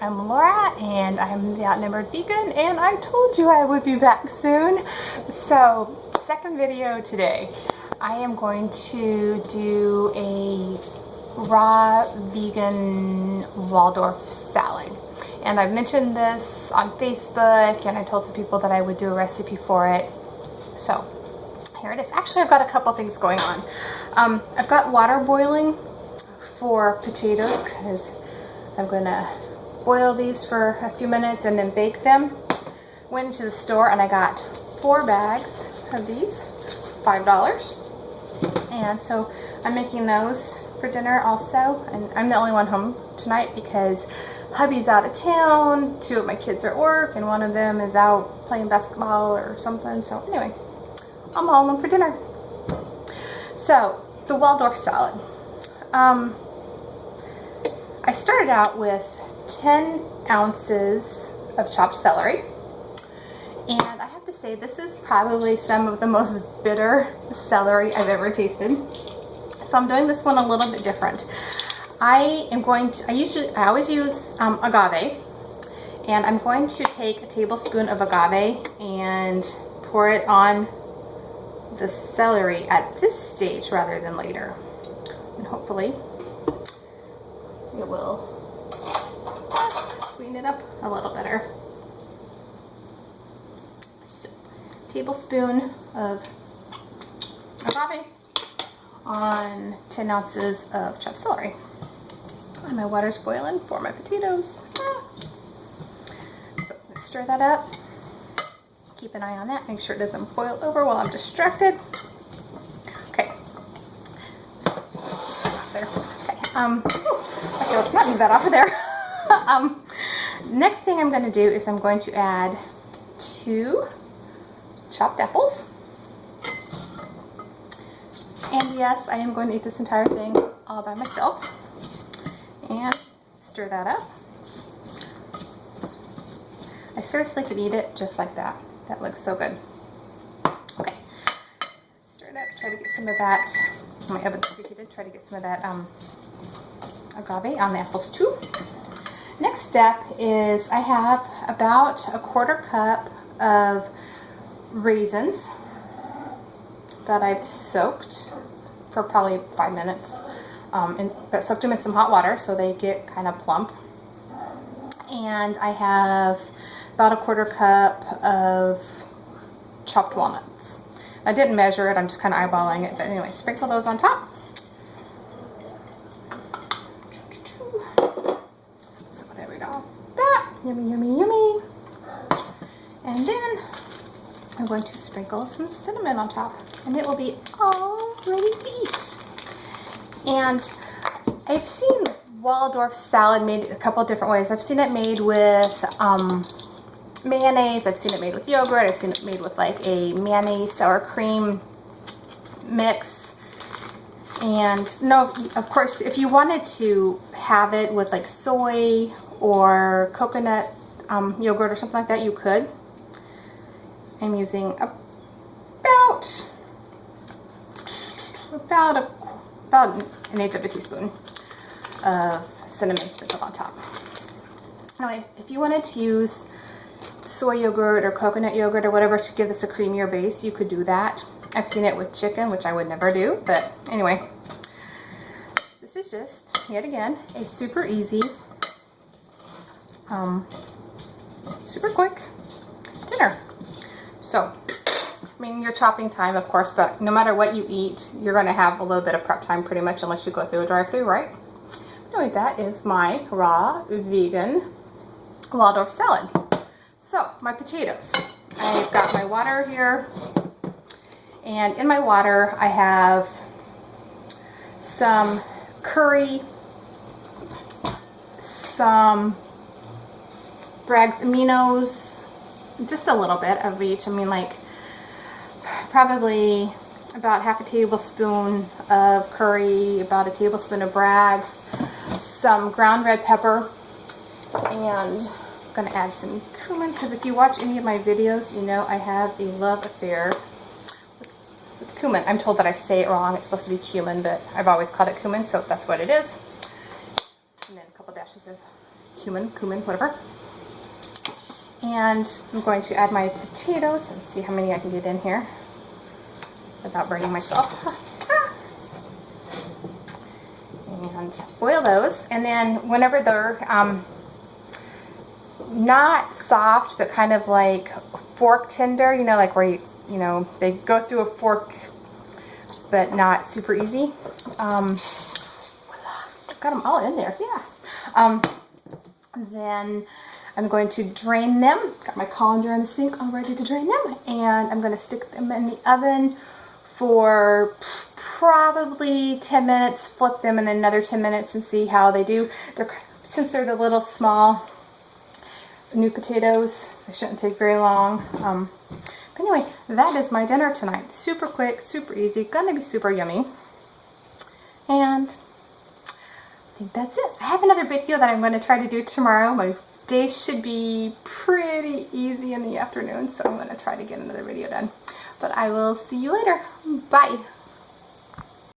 I'm Laura and I'm the Outnumbered Vegan, and I told you I would be back soon. So, second video today. I am going to do a raw vegan Waldorf salad. And I've mentioned this on Facebook and I told some people that I would do a recipe for it. So, here it is. Actually, I've got a couple things going on. I've got water boiling for potatoes because I'm going to boil these for a few minutes and then bake them. Went into the store and I got 4 bags of these, $5. And so I'm making those for dinner also. And I'm the only one home tonight because hubby's out of town, 2 of my kids are at work, and 1 of them is out playing basketball or something. So anyway, I'm all alone for dinner. So, the Waldorf salad. I started out with 10 ounces of chopped celery, and I have to say this is probably some of the most bitter celery I've ever tasted. So I'm doing this one a little bit different. I always use agave, and I'm going to take a tablespoon of agave and pour it on the celery at this stage rather than later, and hopefully it will sweeten it up a little better. So, tablespoon of agave on 10 ounces of chopped celery. And my water's boiling for my potatoes. So, stir that up. Keep an eye on that. Make sure it doesn't boil over while I'm distracted. Okay. There. Okay. Okay, let's not move that off of there. Next thing I'm going to do is I'm going to add 2 chopped apples. And yes, I am going to eat this entire thing all by myself. And stir that up. I seriously could eat it just like that. That looks so good. Okay. Stir it up. Try to get some of that. My oven's preheated. Try to get some of that agave on the apples too. Next step is I have about 1/4 cup of raisins that I've soaked for probably 5 minutes. But soaked them in some hot water so they get kind of plump. And I have about 1/4 cup of chopped walnuts. I didn't measure it, I'm just kind of eyeballing it, but anyway, sprinkle those on top. So there we go. That, yummy, yummy, yummy. And then I'm going to sprinkle some cinnamon on top, and it will be all ready to eat. And I've seen Waldorf salad made a couple different ways. I've seen it made with mayonnaise, I've seen it made with yogurt, I've seen it made with like a mayonnaise sour cream mix. And no, of course, if you wanted to have it with like soy or coconut yogurt or something like that, you could. I'm using about 1/8 of a teaspoon of cinnamon sprinkled on top. Anyway, if you wanted to use soy yogurt or coconut yogurt or whatever to give this a creamier base, you could do that. I've seen it with chicken, which I would never do, but anyway. This is just, yet again, a super easy, super quick dinner. So, I mean, your chopping time, of course, but no matter what you eat, you're going to have a little bit of prep time pretty much unless you go through a drive-thru, right? Anyway, that is my raw vegan Waldorf salad. So, my potatoes. I've got my water here, and in my water I have some curry, some Bragg's aminos, just a little bit of each. I mean, like probably about 1/2 tablespoon of curry, about 1 tablespoon of Bragg's, some ground red pepper, and I'm going to add some cumin, because if you watch any of my videos, you know I have a love affair with cumin. I'm told that I say it wrong. It's supposed to be cumin, but I've always called it cumin, so that's what it is. And then a couple dashes of cumin, whatever. And I'm going to add my potatoes and see how many I can get in here without burning myself. And boil those, and then whenever they're not soft but kind of like fork tender, you know, like where you know they go through a fork but not super easy. Got them all in there, yeah. Then I'm going to drain them. Got my colander in the sink all ready to drain them, and I'm going to stick them in the oven for probably 10 minutes, flip them, and then another 10 minutes and see how they do. Since they're the little small new potatoes, they shouldn't take very long. But anyway, that is my dinner tonight. Super quick, super easy, gonna be super yummy. And I think that's it. I have another video that I'm going to try to do tomorrow. My day should be pretty easy in the afternoon, so I'm going to try to get another video done. But I will see you later. Bye.